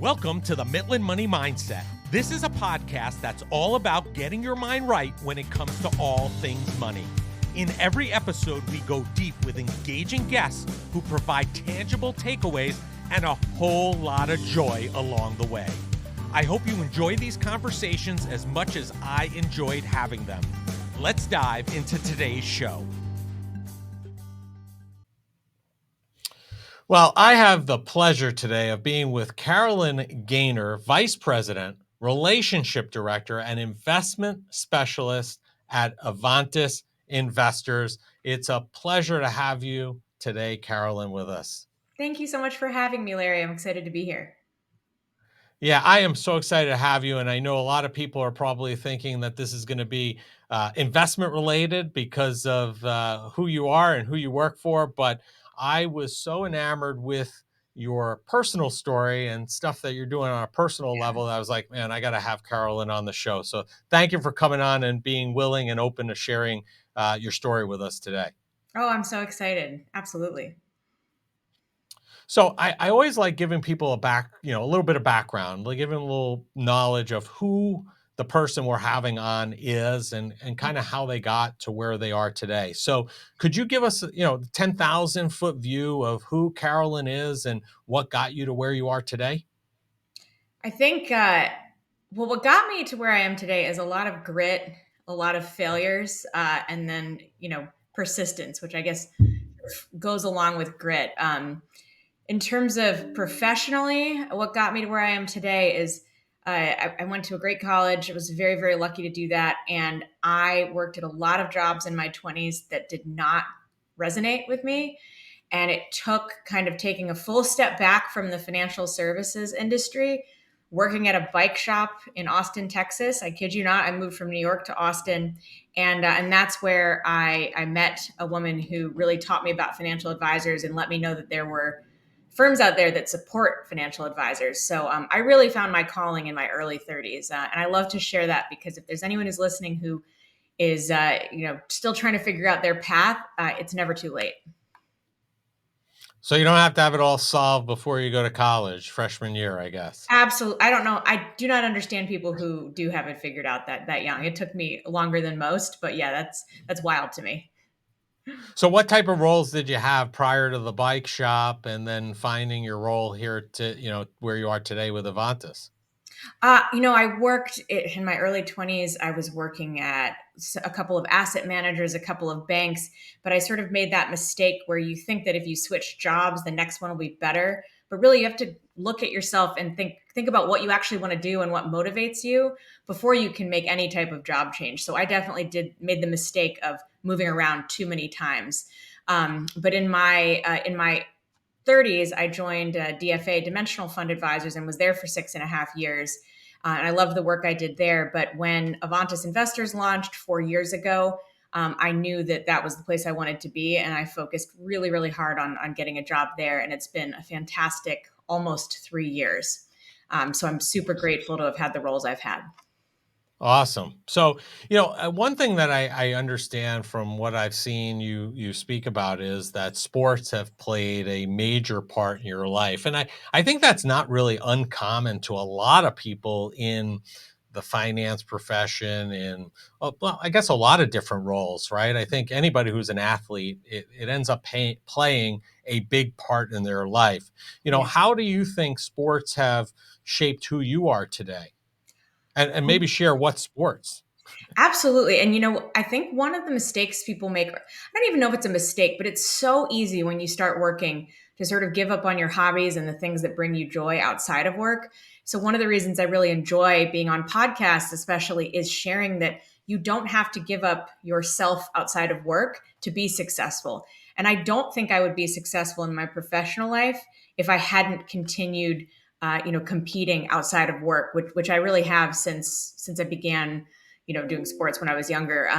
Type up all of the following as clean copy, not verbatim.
Welcome to the Mitlin Money Mindset. This is a podcast that's all about getting your mind right when it comes to all things money. In every episode, we go deep with engaging guests who provide tangible takeaways and a whole lot of joy along the way. I hope you enjoy these conversations as much as I enjoyed having them. Let's dive into today's show. Well, I have the pleasure today of being with Caroline Gaynor, Vice President, Relationship Director, and Investment Specialist at Avantis Investors. It's a pleasure to have you today, Caroline, with us. Thank you so much for having me, Larry. I'm excited to be here. Yeah, I am so excited to have you. And I know a lot of people are probably thinking that this is going to be investment related because of who you are and who you work for. But I was so enamored with your personal story and stuff that you're doing on a personal level that I was like, man, I got to have Carolyn on the show. So thank you for coming on and being willing and open to sharing your story with us today. Oh, I'm so excited. Absolutely. So I always like giving people a little bit of background, like giving a little knowledge of who the person we're having on is and kind of how they got to where they are today. So could you give us, the 10,000 foot view of who Carolyn is and what got you to where you are today? I think, what got me to where I am today is a lot of grit, a lot of failures, and then, persistence, which I guess goes along with grit. In terms of professionally, what got me to where I am today is I went to a great college. I was very, very lucky to do that. And I worked at a lot of jobs in my 20s that did not resonate with me. And it took kind of taking a full step back from the financial services industry, working at a bike shop in Austin, Texas. I kid you not, I moved from New York to Austin. And that's where I met a woman who really taught me about financial advisors and let me know that there were firms out there that support financial advisors. So I really found my calling in my early 30s. And I love to share that because if there's anyone who's listening who is, still trying to figure out their path, it's never too late. So you don't have to have it all solved before you go to college, freshman year, I guess. Absolutely. I don't know. I do not understand people who do have it figured out that young. It took me longer than most, but yeah, that's wild to me. So what type of roles did you have prior to the bike shop and then finding your role here to, where you are today with Avantis? I worked in my early 20s. I was working at a couple of asset managers, a couple of banks, but I sort of made that mistake where you think that if you switch jobs, the next one will be better. But really, you have to look at yourself and think about what you actually want to do and what motivates you before you can make any type of job change. So I definitely made the mistake of moving around too many times. But in my 30s, I joined DFA, Dimensional Fund Advisors, and was there for 6.5 years. And I loved the work I did there. But when Avantis Investors launched 4 years ago, I knew that was the place I wanted to be. And I focused really, really hard on getting a job there. And it's been a fantastic almost 3 years. So I'm super grateful to have had the roles I've had. Awesome. So, one thing that I understand from what I've seen you speak about is that sports have played a major part in your life. And I think that's not really uncommon to a lot of people in the finance profession in, well, I guess a lot of different roles, right? I think anybody who's an athlete, it ends up playing a big part in their life. Yeah. How do you think sports have shaped who you are today? And maybe share what sports. Absolutely. And, I think one of the mistakes people make, I don't even know if it's a mistake, but it's so easy when you start working to sort of give up on your hobbies and the things that bring you joy outside of work. So one of the reasons I really enjoy being on podcasts, especially, is sharing that you don't have to give up yourself outside of work to be successful. And I don't think I would be successful in my professional life if I hadn't continued, competing outside of work, which I really have since I began doing sports when I was younger.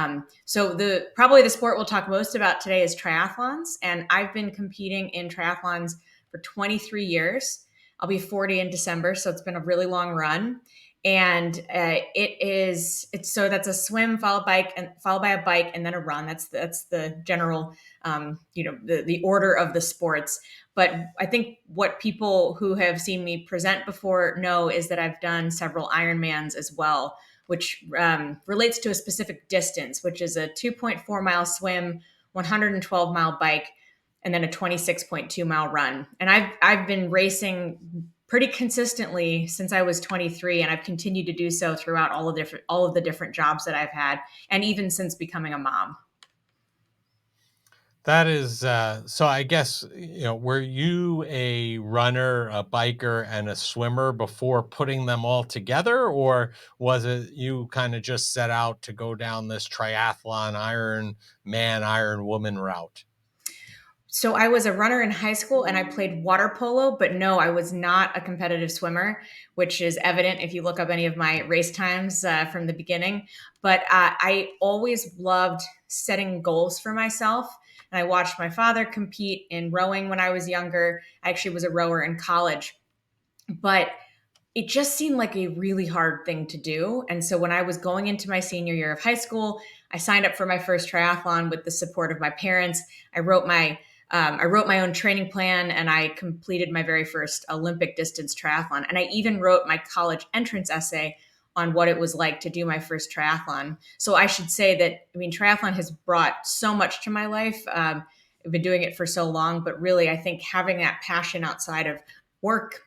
So probably the sport we'll talk most about today is triathlons. And I've been competing in triathlons for 23 years. I'll be 40 in December, so it's been a really long run. And it's so that's a swim followed by a bike and then a run. That's the general the order of the sports. But I think what people who have seen me present before know is that I've done several Ironmans as well, which relates to a specific distance, which is a 2.4 mile swim, 112-mile bike, and then a 26.2 mile run. And I've been racing pretty consistently since I was 23, and I've continued to do so throughout all of the different jobs that I've had, and even since becoming a mom. That is, so I guess, were you a runner, a biker, and a swimmer before putting them all together? Or was it you kind of just set out to go down this triathlon, Iron Man, Iron Woman route? So I was a runner in high school and I played water polo, but no, I was not a competitive swimmer, which is evident if you look up any of my race times from the beginning. But I always loved setting goals for myself. And I watched my father compete in rowing when I was younger. I actually was a rower in college, but it just seemed like a really hard thing to do. And so when I was going into my senior year of high school, I signed up for my first triathlon with the support of my parents. I wrote my own training plan and I completed my very first Olympic distance triathlon. And I even wrote my college entrance essay on what it was like to do my first triathlon. So I should say that, I mean, triathlon has brought so much to my life. I've been doing it for so long, but really, I think having that passion outside of work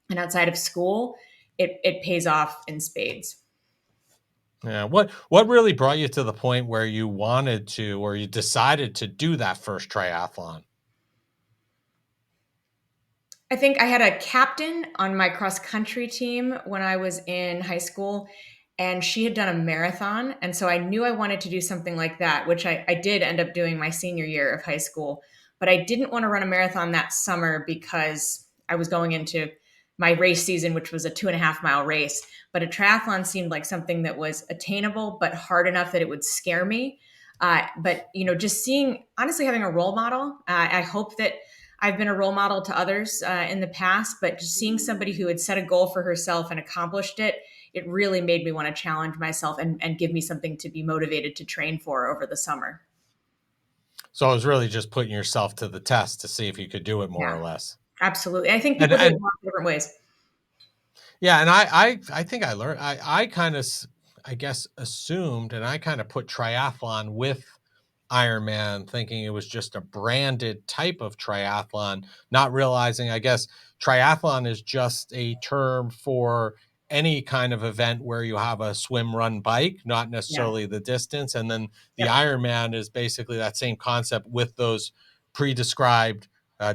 and outside of school, it pays off in spades. Yeah. What really brought you to the point where you wanted to, or you decided to do that first triathlon? I think I had a captain on my cross country team when I was in high school, and she had done a marathon. And so I knew I wanted to do something like that, which I did end up doing my senior year of high school. But I didn't want to run a marathon that summer because I was going into my race season, which was a 2.5 mile race. But a triathlon seemed like something that was attainable, but hard enough that it would scare me. But, just seeing, honestly, having a role model, I hope that I've been a role model to others in the past, but just seeing somebody who had set a goal for herself and accomplished it, it really made me want to challenge myself and give me something to be motivated to train for over the summer. So it was really just putting yourself to the test to see if you could do it more Yeah, or less. absolutely. I think And people do it and in lots of different ways. Yeah, and I think I learned I kind of I guess assumed, and I kind of put triathlon with Ironman, thinking it was just a branded type of triathlon, not realizing, I guess, triathlon is just a term for any kind of event where you have a swim, run, bike, not Yeah. necessarily the distance. And then the Yep. Ironman is basically that same concept with those pre-described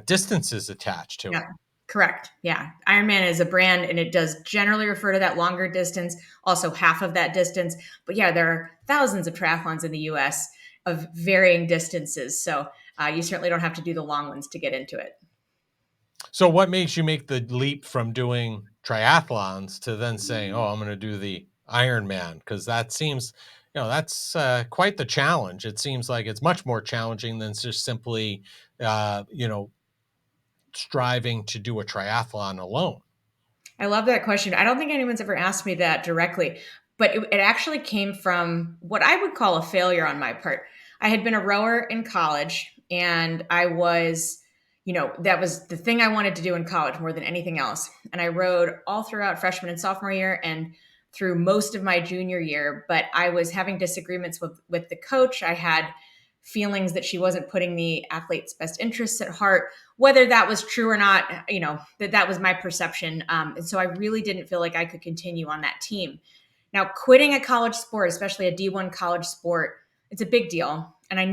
distances attached to Yeah. it. Correct. Yeah. Ironman is a brand and it does generally refer to that longer distance, also half of that distance. But yeah, there are thousands of triathlons in the US of varying distances. So you certainly don't have to do the long ones to get into it. So what makes you make the leap from doing triathlons to then saying, "Oh, I'm going to do the Ironman"? Because that seems, that's quite the challenge. It seems like it's much more challenging than just simply, uh, you know, striving to do a triathlon alone. I love that question. I don't think anyone's ever asked me that directly, but it actually came from what I would call a failure on my part. I had been a rower in college and I was, that was the thing I wanted to do in college more than anything else. And I rowed all throughout freshman and sophomore year and through most of my junior year, but I was having disagreements with the coach. I had feelings that she wasn't putting the athlete's best interests at heart. Whether that was true or not, that was my perception. And so I really didn't feel like I could continue on that team. Now, quitting a college sport, especially a D1 college sport, it's a big deal. And I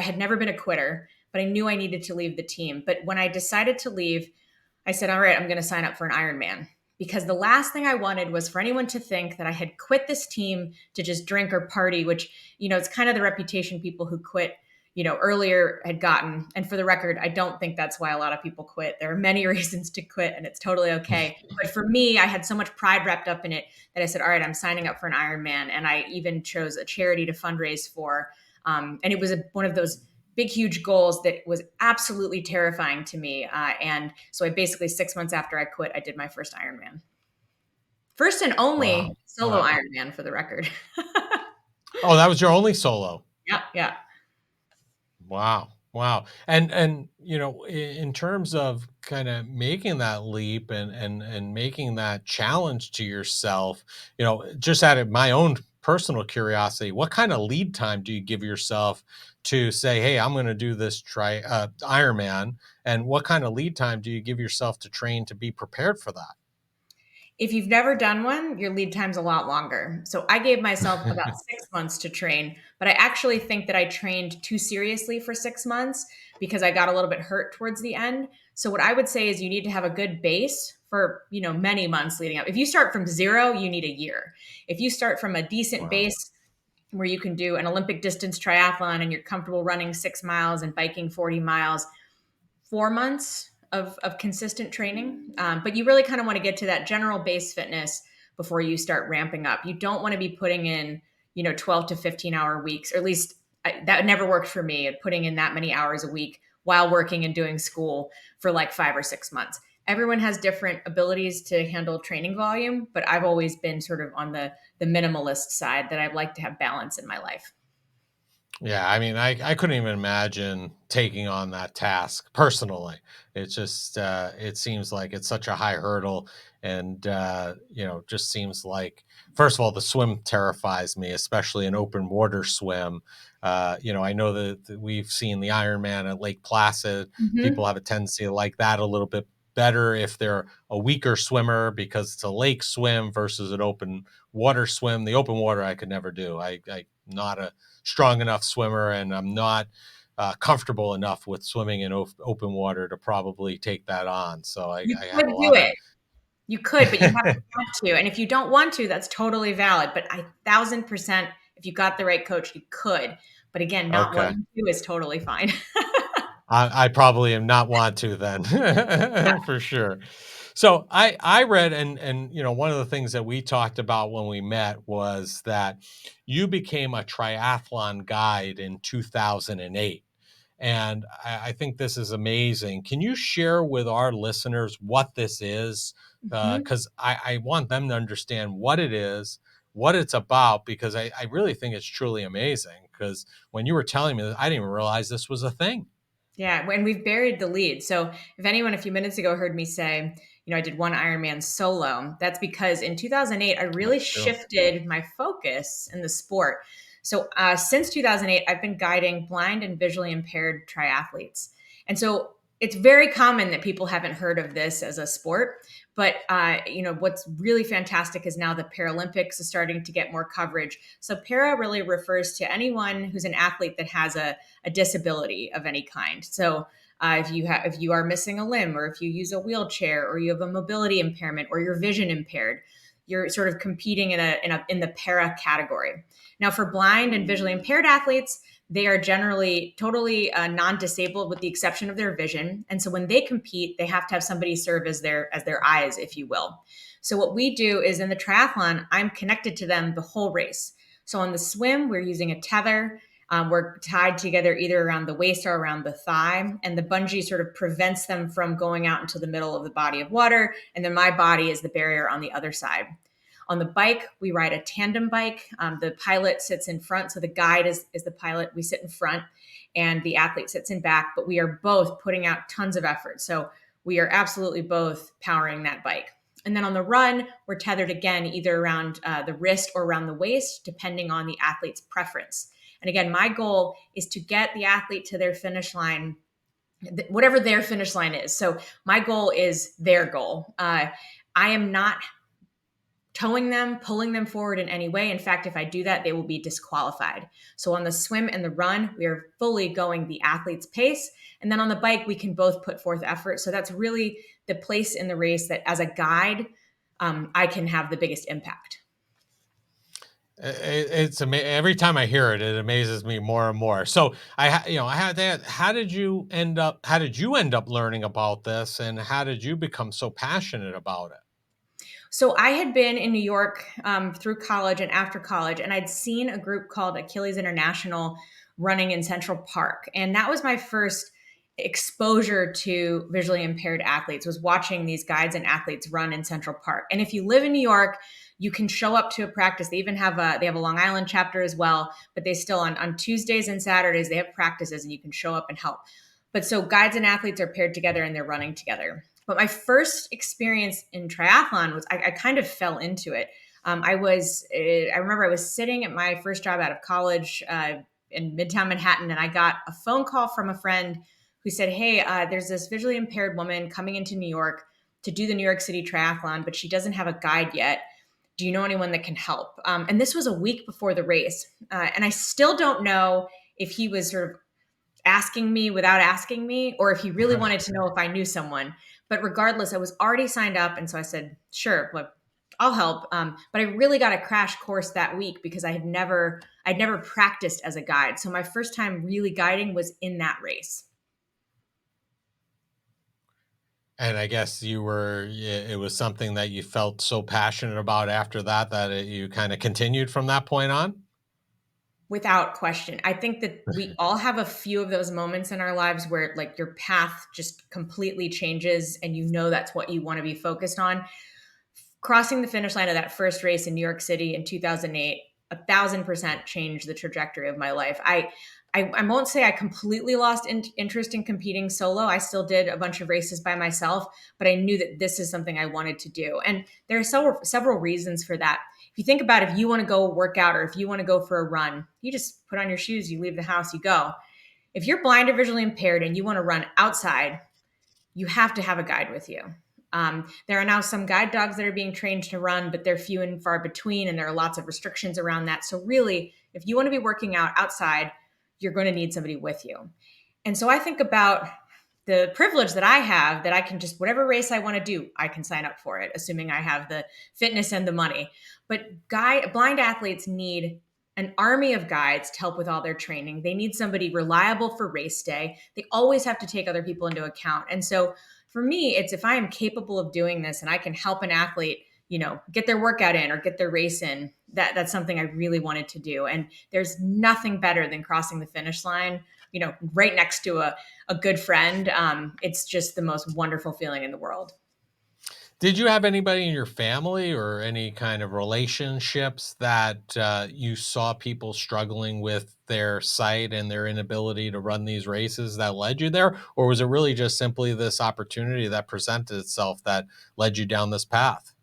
had never been a quitter, but I knew I needed to leave the team. But when I decided to leave, I said, all right, I'm going to sign up for an Ironman because the last thing I wanted was for anyone to think that I had quit this team to just drink or party, which, it's kind of the reputation people who quit, earlier had gotten. And for the record, I don't think that's why a lot of people quit. There are many reasons to quit and it's totally okay. But for me, I had so much pride wrapped up in it that I said, all right, I'm signing up for an Ironman. And I even chose a charity to fundraise for. And it was one of those big, huge goals that was absolutely terrifying to me. And so I basically 6 months after I quit, I did my first Ironman. First and Wow. only solo Wow. Ironman for the record. Oh, that was your only solo? Yeah, yeah. Wow. Wow. And in terms of kind of making that leap and making that challenge to yourself, just out of my own personal curiosity, what kind of lead time do you give yourself to say, "Hey, I'm going to do this Ironman," and what kind of lead time do you give yourself to train to be prepared for If you've never done one, your lead time's a lot longer. So I gave myself about that? 6 months to train, but I actually think that I trained too seriously for 6 months because I got a little bit hurt towards the end. So what I would say is you need to have a good base for, many months leading up. If you start from zero, you need a year. If you start from a decent Wow. base where you can do an Olympic distance triathlon and you're comfortable running 6 miles and biking 40 miles, 4 months of consistent training. But you really kind of want to get to that general base fitness before you start ramping up. You don't want to be putting in, 12 to 15-hour weeks, or at least that never worked for me, putting in that many hours a week while working and doing school for like 5 or 6 months. Everyone has different abilities to handle training volume, but I've always been sort of on the minimalist side that I'd like to have balance in my life. Yeah, I mean, I couldn't even imagine taking on that task personally. It's just, it seems like it's such a high hurdle, and just seems like, first of all, the swim terrifies me, especially an open water swim. I know that we've seen the Ironman at Lake Placid. People Mhm. have a tendency to like that a little bit better if they're a weaker swimmer because it's a lake swim versus an open water swim. The open water I could never do. I not a strong enough swimmer, and I'm not comfortable enough with swimming in open water to probably take that on. So You I could have a do lot of. it. You could, but you have to want to. And if you don't want to, that's totally valid. But 1,000%, if you got the right coach, you could. But again, not Okay. wanting to is totally fine. I probably am not want to then for sure. So I read, and one of the things that we talked about when we met was that you became a triathlon guide in 2008. And I think this is amazing. Can you share with our listeners what this is? Mhm. Because I want them to understand what it is, what it's about, because I really think it's truly amazing. Because when you were telling me this, I didn't even realize this was a thing. Yeah, and we've buried the lead. So, if anyone a few minutes ago heard me say, I did one Ironman solo, that's because in 2008, I really That's true. shifted my focus in the sport. So, since 2008, I've been guiding blind and visually impaired triathletes. And so, it's very common that people haven't heard of this as a sport. But, what's really fantastic is now the Paralympics is starting to get more coverage. So, para really refers to anyone who's an athlete that has a disability of any kind. So if you are missing a limb, or if you use a wheelchair, or you have a mobility impairment, or you're vision impaired, you're sort of competing in the para category. Now, for blind and visually impaired athletes, they are generally totally non-disabled with the exception of their vision, and so when they compete, they have to have somebody serve as their eyes, if you will. So what we do is in the triathlon, I'm connected to them the whole race. So on the swim, we're using a tether. We're tied together either around the waist or around the thigh, and the bungee sort of prevents them from going out into the middle of the body of water. And then my body is the barrier on the other side. On the bike, we ride a tandem bike. The pilot sits in front, so the guide is the pilot. We sit in front, and the athlete sits in back. But we are both putting out tons of effort, so we are absolutely both powering that bike. And then on the run, we're tethered again, either around the wrist or around the waist, depending on the athlete's preference. And again, my goal is to get the athlete to their finish line, whatever their finish line is. So my goal is their goal. I am not towing them, pulling them forward in any way. In fact, if I do that, they will be disqualified. So on the swim and the run, we are fully going the athlete's pace. And then on the bike, we can both put forth effort. So that's really the place in the race that as a guide, I can have the biggest impact. It's amazing. Every time I hear it, it amazes me more and more. So I had that. How did you end up? How did you end up learning about this, and how did you become so passionate about it? So I had been in New York through college and after college, and I'd seen a group called Achilles International running in Central Park, and that was my first exposure to visually impaired athletes was watching these guides and athletes run in Central Park. And if you live in New York, you can show up to a practice. They even have a Long Island chapter as well, but they still on Tuesdays and Saturdays they have practices and you can show up and help. But so guides and athletes are paired together and they're running together. But my first experience in triathlon was I kind of fell into it. I remember I was sitting at my first job out of college in Midtown Manhattan, and I got a phone call from a friend who said, "Hey, there's this visually impaired woman coming into New York to do the New York City Triathlon, but she doesn't have a guide yet. Do you know anyone that can help?" And this was a week before the race, and I still don't know if he was sort of asking me without asking me, or if he really wanted to know if I knew someone. But regardless, I was already signed up, and so I said, "Sure, well, I'll help." But I really got a crash course that week because I'd never practiced as a guide. So my first time really guiding was in that race. And I guess it was something that you felt so passionate about after that, that you kind of continued from that point on? Without question. I think that we all have a few of those moments in our lives where like your path just completely changes and you know that's what you want to be focused on. Crossing the finish line of that first race in New York City in 2008, 1,000% changed the trajectory of my life. I won't say I completely lost interest in competing solo. I still did a bunch of races by myself, but I knew that this is something I wanted to do. And there are several reasons for that. If you think about if you want to go work out or if you want to go for a run, you just put on your shoes, you leave the house, you go. If you're blind or visually impaired and you want to run outside, you have to have a guide with you. There are now some guide dogs that are being trained to run, but they're few and far between, and there are lots of restrictions around that. So, really, if you want to be working out outside, you're going to need somebody with you. And so, I think about the privilege that I have that I can just, whatever race I want to do, I can sign up for it, assuming I have the fitness and the money. But blind athletes need an army of guides to help with all their training. They need somebody reliable for race day. They always have to take other people into account. And so for me, it's if I am capable of doing this and I can help an athlete, get their workout in or get their race in, that's something I really wanted to do. And there's nothing better than crossing the finish line, right next to a good friend. It's just the most wonderful feeling in the world. Did you have anybody in your family or any kind of relationships that you saw people struggling with their sight and their inability to run these races that led you there? Or was it really just simply this opportunity that presented itself that led you down this path?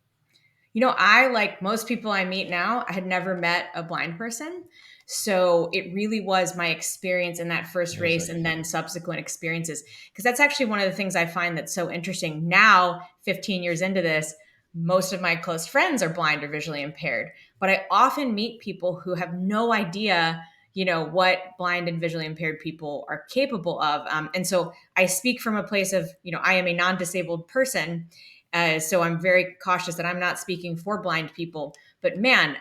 I, like most people I meet now, I had never met a blind person. So it really was my experience in that first race Amazing. and then subsequent experiences. Because that's actually one of the things I find that's so interesting. Now, 15 years into this, most of my close friends are blind or visually impaired. But I often meet people who have no idea, what blind and visually impaired people are capable of. And so I speak from a place of, I am a non disabled person. So I'm very cautious that I'm not speaking for blind people. But man,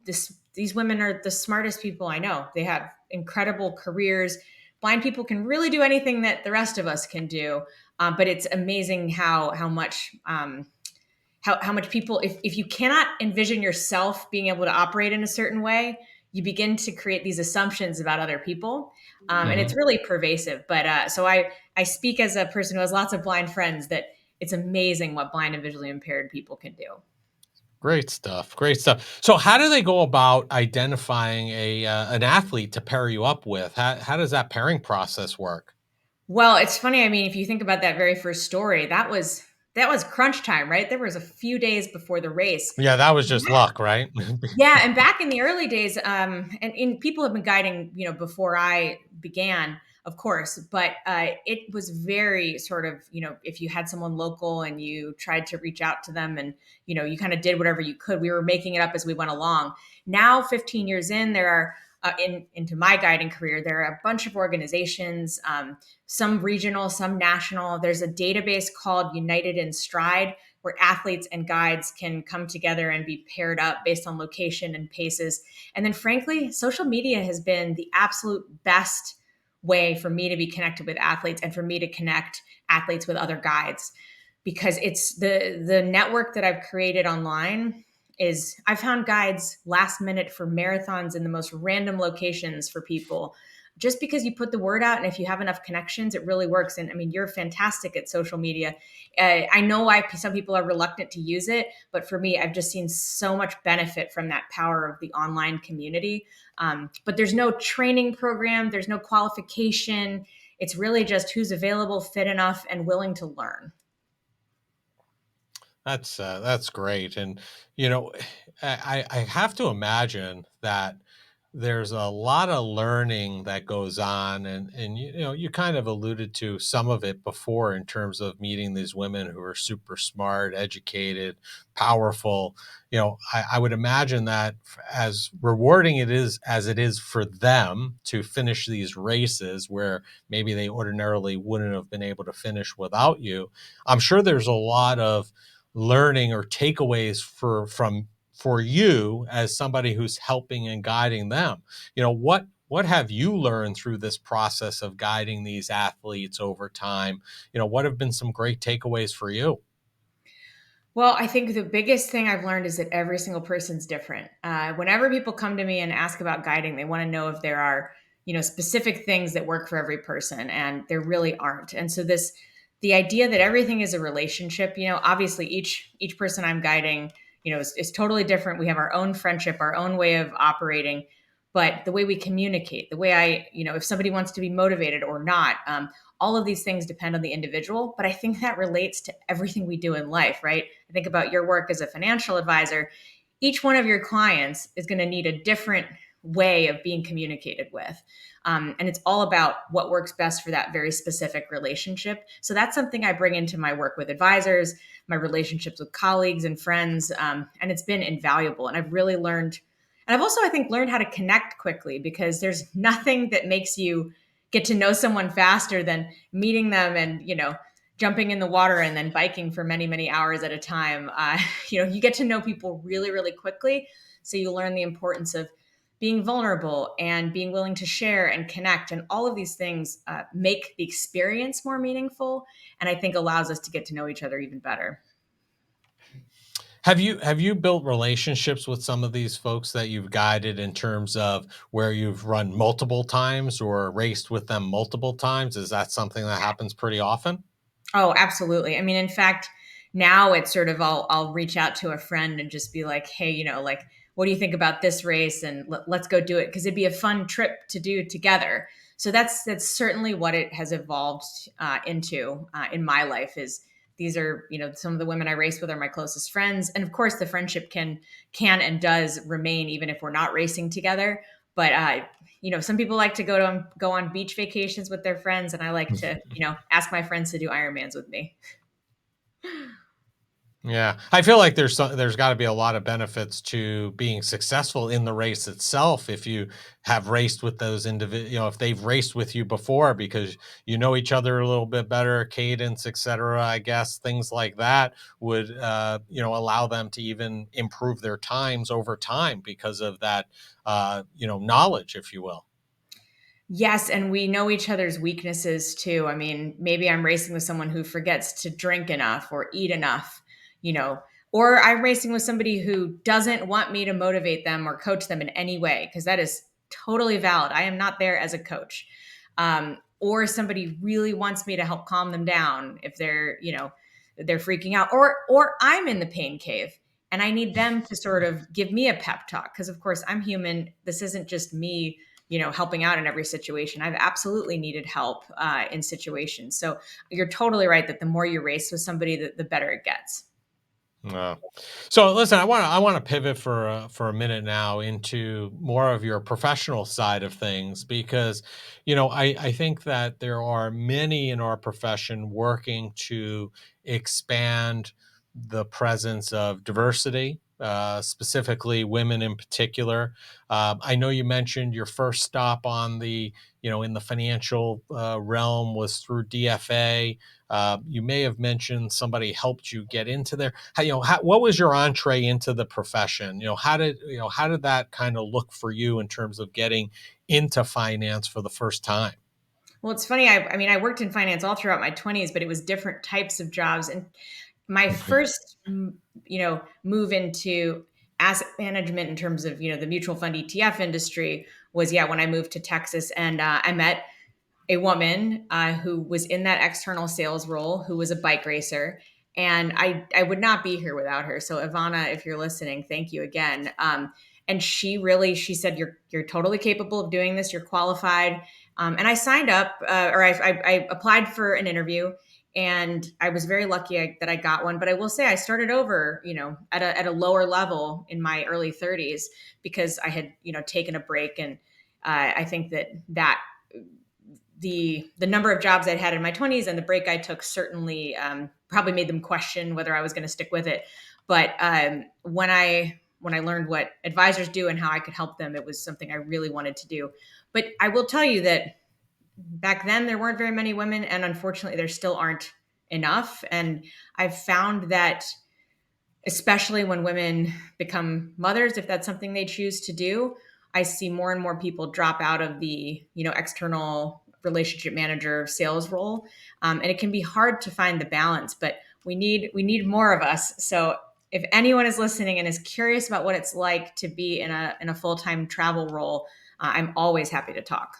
these women are the smartest people I know. They have incredible careers. Blind people can really do anything that the rest of us can do. But it's amazing how much how much people, if you cannot envision yourself being able to operate in a certain way, you begin to create these assumptions about other people. And it's Mhm. really pervasive. But so I speak as a person who has lots of blind friends that it's amazing what blind and visually impaired people can do. Great stuff. Great stuff. So, how do they go about identifying an athlete to pair you up with? How does that pairing process work? Well, it's funny. I mean, if you think about that very first story, that was crunch time, right? There was a few days before the race. Yeah, that was just luck, right? Yeah, and back in the early days, and people have been guiding, before I began, of course, but it was very sort of, if you had someone local and you tried to reach out to them, and you kind of did whatever you could. We were making it up as we went along. Now, 15 years in, there are into my guiding career, there are a bunch of organizations, some regional, some national. There's a database called United in Stride where athletes and guides can come together and be paired up based on location and paces. And then, frankly, social media has been the absolute best way for me to be connected with athletes and for me to connect athletes with other guides, because it's the network that I've created online. I found guides last minute for marathons in the most random locations for people. just because you put the word out and if you have enough connections, it really works. And I mean, you're fantastic at social media. I know why some people are reluctant to use it, but for me, I've just seen so much benefit from that power of the online community. But there's no training program, there's no qualification. It's really just who's available, fit enough, and willing to learn. That's great, and you know, I have to imagine that there's a lot of learning that goes on, and you know, you kind of alluded to some of it before in terms of meeting these women who are super smart, educated, powerful. You know, I would imagine that as rewarding it is as it is for them to finish these races where maybe they ordinarily wouldn't have been able to finish without you. I'm sure there's a lot of learning or takeaways for you as somebody who's helping and guiding them. You know, what have you learned through this process of guiding these athletes over time? You know, what have been some great takeaways for you? Well, I think the biggest thing I've learned is that every single person's different. Whenever people come to me and ask about guiding, they want to know if there are, specific things that work for every person, and there really aren't. And so the idea that everything is a relationship, obviously each person I'm guiding, is totally different. We have our own friendship, our own way of operating, but the way we communicate, the way if somebody wants to be motivated or not, all of these things depend on the individual. But I think that relates to everything we do in life, right? I think about your work as a financial advisor. Each one of your clients is going to need a different way of being communicated with. And it's all about what works best for that very specific relationship. So that's something I bring into my work with advisors, my relationships with colleagues and friends. And it's been invaluable. And I've really learned, and I've also, I think, learned how to connect quickly, because there's nothing that makes you get to know someone faster than meeting them and, jumping in the water and then biking for many, many hours at a time. You get to know people really, really quickly. So you learn the importance of being vulnerable and being willing to share and connect. And all of these things make the experience more meaningful. And I think allows us to get to know each other even better. Have you built relationships with some of these folks that you've guided in terms of where you've run multiple times or raced with them multiple times? Is that something that happens pretty often? Oh, absolutely. I mean, in fact, now it's sort of I'll reach out to a friend and just be like, hey, like, what do you think about this race? And let's go do it, because it'd be a fun trip to do together. So that's certainly what it has evolved into in my life. Is these are some of the women I race with are my closest friends, and of course the friendship can and does remain even if we're not racing together. But some people like to go on beach vacations with their friends, and I like to, ask my friends to do Ironmans with me. Yeah, I feel like there's got to be a lot of benefits to being successful in the race itself if you have raced with those if they've raced with you before because you know each other a little bit better, cadence, etc. I guess things like that would allow them to even improve their times over time because of that knowledge, if you will. Yes, and we know each other's weaknesses too. I mean, maybe I'm racing with someone who forgets to drink enough or eat enough, you know, or I'm racing with somebody who doesn't want me to motivate them or coach them in any way, because that is totally valid. I am not there as a coach. Or somebody really wants me to help calm them down if they're freaking out, or I'm in the pain cave and I need them to sort of give me a pep talk, because of course I'm human. This isn't just me helping out in every situation. I've absolutely needed help in situations. So you're totally right that the more you race with somebody, the better it gets. Uh, so listen, I want to pivot for a minute now into more of your professional side of things because, I think that there are many in our profession working to expand the presence of diversity, specifically women in particular. I know you mentioned your first stop on in the financial realm was through DFA. You may have mentioned somebody helped you get into there. What was your entree into the profession? How did that kind of look for you in terms of getting into finance for the first time? Well, it's funny. I mean, I worked in finance all throughout my 20s, but it was different types of jobs. And my first, move into asset management in terms of, the mutual fund ETF industry was, when I moved to Texas, and I met a woman who was in that external sales role, who was a bike racer. And I would not be here without her. So Ivana, if you're listening, thank you again. And she said, you're totally capable of doing this. You're qualified. And I signed up, or I applied for an interview, and I was very lucky that I got one. But I will say I started over, at a lower level in my early 30s, because I had, taken a break. And I think that the number of jobs I'd had in my 20s and the break I took certainly probably made them question whether I was going to stick with it. But when I learned what advisors do and how I could help them, it was something I really wanted to do. But I will tell you that back then there weren't very many women, and unfortunately there still aren't enough. And I've found that, especially when women become mothers, if that's something they choose to do, I see more and more people drop out of the, external relationship manager sales role. And it can be hard to find the balance, but we need more of us. So if anyone is listening and is curious about what it's like to be in a full-time travel role, I'm always happy to talk.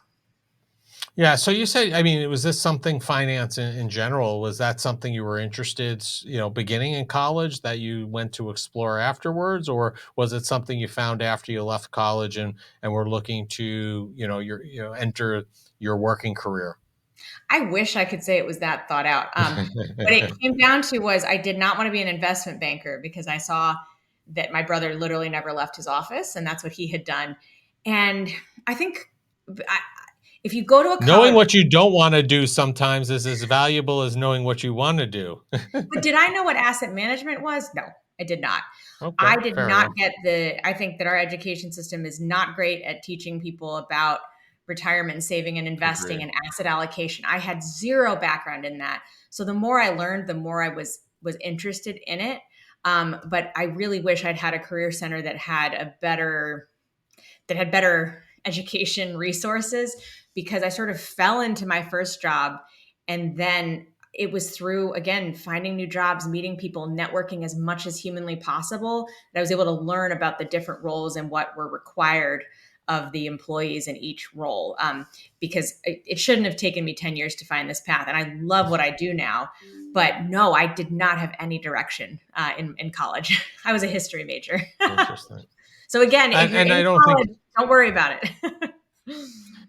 Yeah. So you said, I mean, was this something finance in general? Was that something you were interested, beginning in college that you went to explore afterwards, or was it something you found after you left college and were looking to, enter your working career? I wish I could say it was that thought out. What it came down to was I did not want to be an investment banker, because I saw that my brother literally never left his office, and that's what he had done. And I think, I, if you go to a Knowing college, what you don't want to do sometimes is as valuable as knowing what you want to do. but did I know what asset management was? No, I did not. I Okay, did fair not enough. get I think that our education system is not great at teaching people about retirement saving and investing Agreed. and asset allocation. I had zero background in that. So the more I learned, the more I was interested in it. But I really wish I'd had a career center that had better education resources, because I sort of fell into my first job, and then it was through, again, finding new jobs, meeting people, networking as much as humanly possible, that I was able to learn about the different roles and what were required of the employees in each role. Because it shouldn't have taken me 10 years to find this path. And I love what I do now. But no, I did not have any direction in college. I was a history major. Interesting. So again, if you're And in I don't think college, don't worry about it.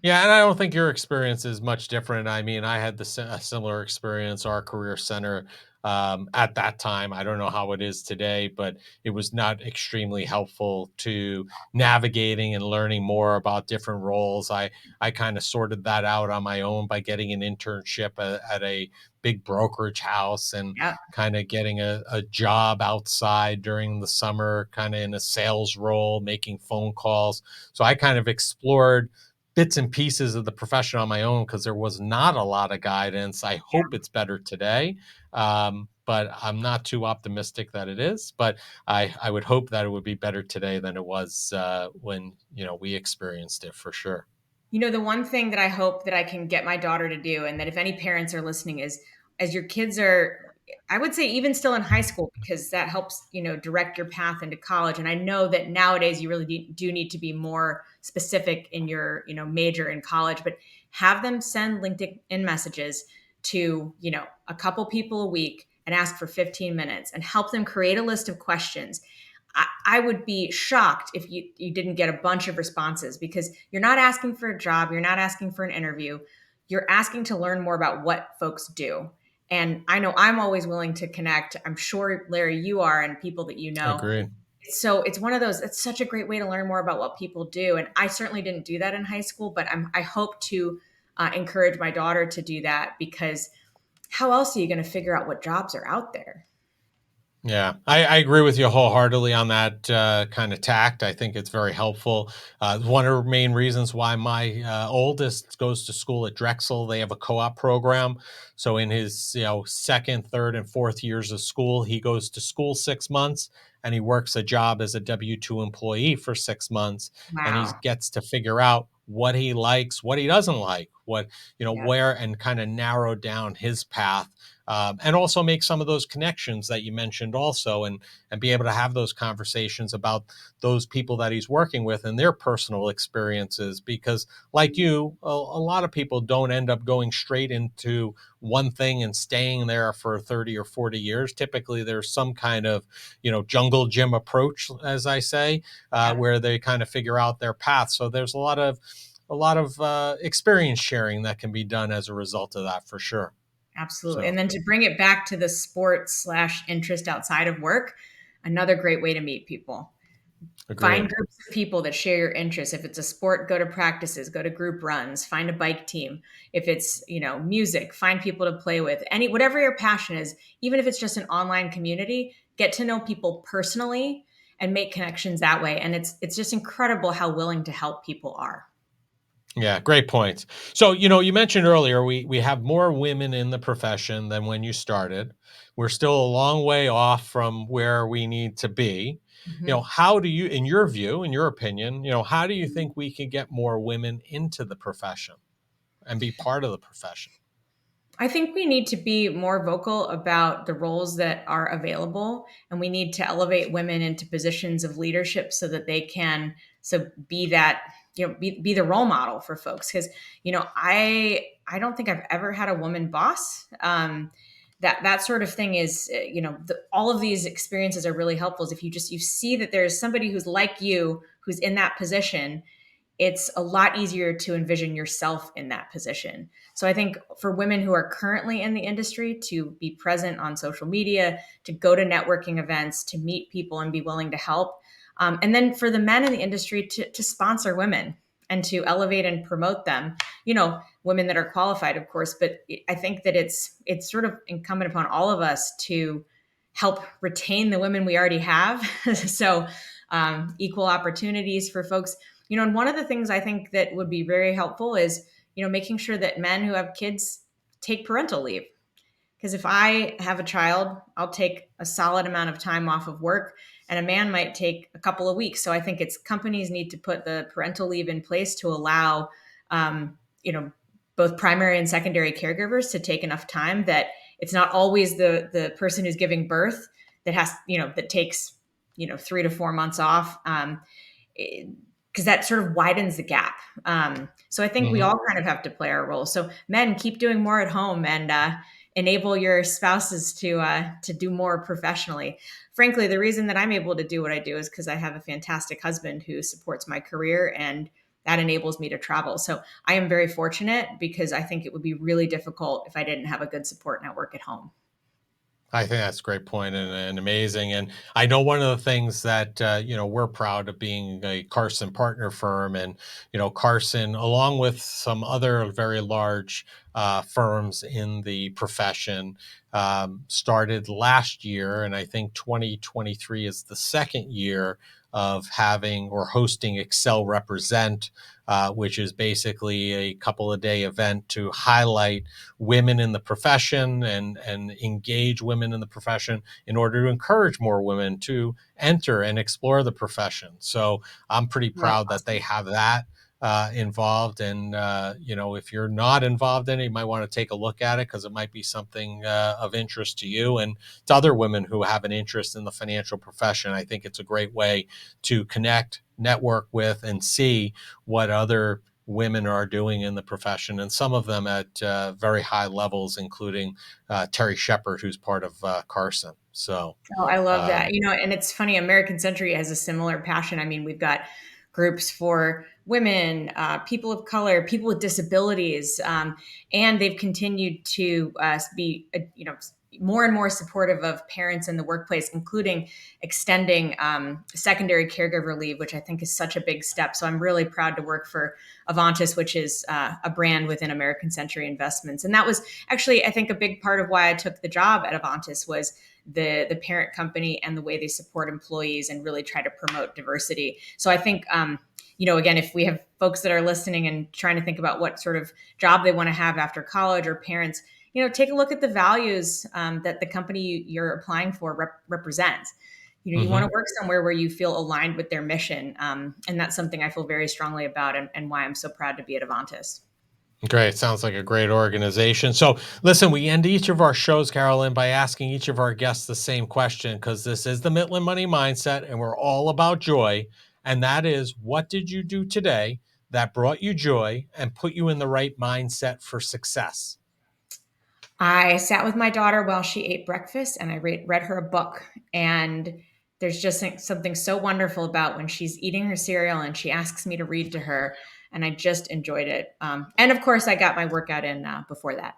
Yeah, and I don't think your experience is much different. I mean, I had a similar experience. Our career center at that time, I don't know how it is today, but it was not extremely helpful to navigating and learning more about different roles. I kind of sorted that out on my own by getting an internship at a big brokerage house and Yeah. kind of getting a job outside during the summer, kind of in a sales role, making phone calls. So I kind of explored bits and pieces of the profession on my own because there was not a lot of guidance. I hope it's better today, but I'm not too optimistic that it is. But I would hope that it would be better today than it was when we experienced it for sure. The one thing that I hope that I can get my daughter to do, and that if any parents are listening, is, as your kids are, I would say even still in high school, because that helps, direct your path into college. And I know that nowadays you really do need to be more specific in your, major in college, but have them send LinkedIn messages to, a couple people a week, and ask for 15 minutes, and help them create a list of questions. I would be shocked if you didn't get a bunch of responses, because you're not asking for a job, you're not asking for an interview, you're asking to learn more about what folks do. And I know I'm always willing to connect. I'm sure, Larry, you are, and people that you know. Agreed. So it's one of those, it's such a great way to learn more about what people do. And I certainly didn't do that in high school, but I hope to encourage my daughter to do that, because how else are you going to figure out what jobs are out there? Yeah, I agree with you wholeheartedly on that kind of tact. I think it's very helpful. One of the main reasons why my oldest goes to school at Drexel, they have a co-op program. So in his second, third, and fourth years of school, he goes to school 6 months and he works a job as a W-2 employee for 6 months, and he Wow. gets to figure out what he likes, what he doesn't like, what Yeah. where, and kind of narrow down his path and also make some of those connections that you mentioned also, and be able to have those conversations about those people that he's working with and their personal experiences. Because like you, a lot of people don't end up going straight into one thing and staying there for 30 or 40 years. Typically there's some kind of, jungle gym approach, as I say, Yeah, where they kind of figure out their path. So there's a lot of experience sharing that can be done as a result of that, for sure. absolutely. So And then to bring it back to the sports slash interest outside of work, another great way to meet people. Find agreed. groups of people that share your interests. If it's a sport, go to practices, go to group runs, find a bike team. If it's, music, find people to play with. Whatever your passion is, even if it's just an online community, get to know people personally and make connections that way. And it's just incredible how willing to help people are. Yeah, great points. So, you mentioned earlier we have more women in the profession than when you started. We're still a long way off from where we need to be. Mhm. How do you, in your view, in your opinion, how do you think we can get more women into the profession and be part of the profession? I think we need to be more vocal about the roles that are available, and we need to elevate women into positions of leadership so that they can be that be the role model for folks. Because I don't think I've ever had a woman boss. That sort of thing is all of these experiences are really helpful. If you see that there's somebody who's like you who's in that position, it's a lot easier to envision yourself in that position. So I think for women who are currently in the industry to be present on social media, to go to networking events, to meet people and be willing to help. And then for the men in the industry to sponsor women and to elevate and promote them, women that are qualified, of course. But I think that it's sort of incumbent upon all of us to help retain the women we already have. So equal opportunities for folks. And one of the things I think that would be very helpful is, making sure that men who have kids take parental leave. Because if I have a child, I'll take a solid amount of time off of work, and a man might take a couple of weeks. So I think it's companies need to put the parental leave in place to allow, um, you know, both primary and secondary caregivers to take enough time that it's not always the person who's giving birth that takes 3 to 4 months off. Because that sort of widens the gap. So I think we Hmm. all kind of have to play our role. So men, keep doing more at home and enable your spouses to do more professionally. Frankly, the reason that I'm able to do what I do is because I have a fantastic husband who supports my career, and that enables me to travel. So I am very fortunate because I think it would be really difficult if I didn't have a good support network at home. I think that's a great point, and amazing. And I know one of the things that we're proud of being a Carson partner firm, and Carson, along with some other very large firms in the profession, started last year, and I think 2023 is the second year of having or hosting Excel Represent, which is basically a couple of day event to highlight women in the profession and engage women in the profession in order to encourage more women to enter and explore the profession. So I'm pretty Well, proud that they have that involved. And if you're not involved in it, you might want to take a look at it, because it might be something of interest to you and to other women who have an interest in the financial profession. I think it's a great way to connect, network with, and see what other women are doing in the profession, and some of them at very high levels, including Terry Shepard, who's part of Carson. So, Oh, I love that. um, And it's funny, American Century has a similar passion. I mean, we've got groups for women, people of color, people with disabilities, and they've continued to be, more and more supportive of parents in the workplace, including extending secondary caregiver leave, which I think is such a big step. So I'm really proud to work for Avantis, which is a brand within American Century Investments. And that was actually, I think, a big part of why I took the job at Avantis was the parent company and the way they support employees and really try to promote diversity. So I think again, if we have folks that are listening and trying to think about what sort of job they want to have after college, or parents, take a look at the values that the company you're applying for represents. You want to mhm. work somewhere where you feel aligned with their mission, and that's something I feel very strongly about, and why I'm so proud to be at Avantis. Great. Sounds like a great organization. So, listen, we end each of our shows, Carolyn, by asking each of our guests the same question because this is the Mitlin Money Mindset and we're all about joy. And that is, what did you do today that brought you joy and put you in the right mindset for success? I sat with my daughter while she ate breakfast and I read her a book. And there's just something so wonderful about when she's eating her cereal and she asks me to read to her. And I just enjoyed it. And of course, I got my workout in before that.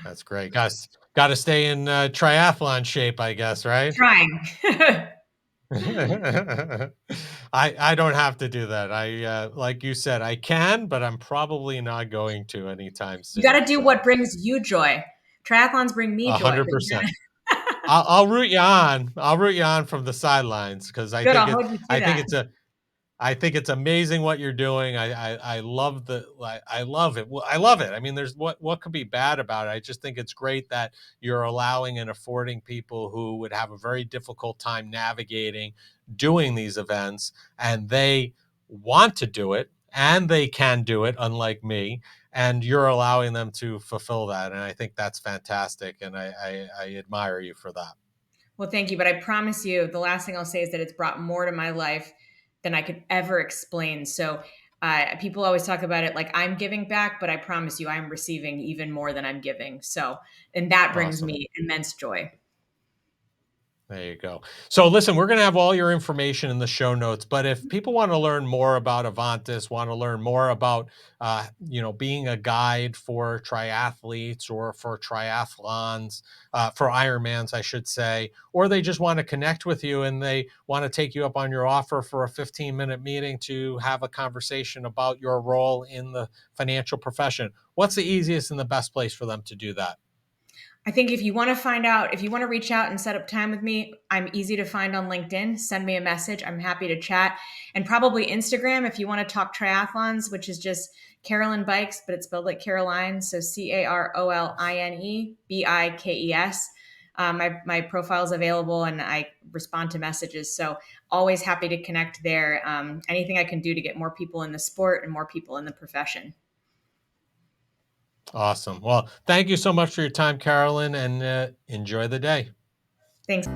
That's great. Got to stay in triathlon shape, I guess, right? Trying. I don't have to do that. I like you said, I can, but I'm probably not going to anytime You got soon. to do So what brings you joy. Triathlons bring me joy, but you 100%. gotta I'll root you on. I'll root you on from the sidelines because good. I'll hold you to I think that. it's a I think it's amazing what you're doing. I love I love it. Well, I love it. I mean, there's what could be bad about it? I just think it's great that you're allowing and affording people who would have a very difficult time navigating doing these events, and they want to do it and they can do it, unlike me. And you're allowing them to fulfill that, and I think that's fantastic. And I admire you for that. Well, thank you. But I promise you, the last thing I'll say is that it's brought more to my life than I could ever explain. So people always talk about it like I'm giving back, but I promise you, I'm receiving even more than I'm giving. So, and that brings Awesome. me immense joy. There you go. So listen, we're going to have all your information in the show notes, but if people want to learn more about Avantis, want to learn more about, being a guide for triathletes or for triathlons, for Ironmans, I should say, or they just want to connect with you and they want to take you up on your offer for a 15-minute meeting to have a conversation about your role in the financial profession, what's the easiest and the best place for them to do that? I think if you want to find out, if you want to reach out and set up time with me, I'm easy to find on LinkedIn. Send me a message. I'm happy to chat. And probably Instagram if you want to talk triathlons, which is just Carolyn Bikes, but it's spelled like Caroline. So CarolinBikes. My profile is available and I respond to messages. So always happy to connect there. Anything I can do to get more people in the sport and more people in the profession. Awesome. Well, thank you so much for your time, Carolyn, and enjoy the day. Thanks.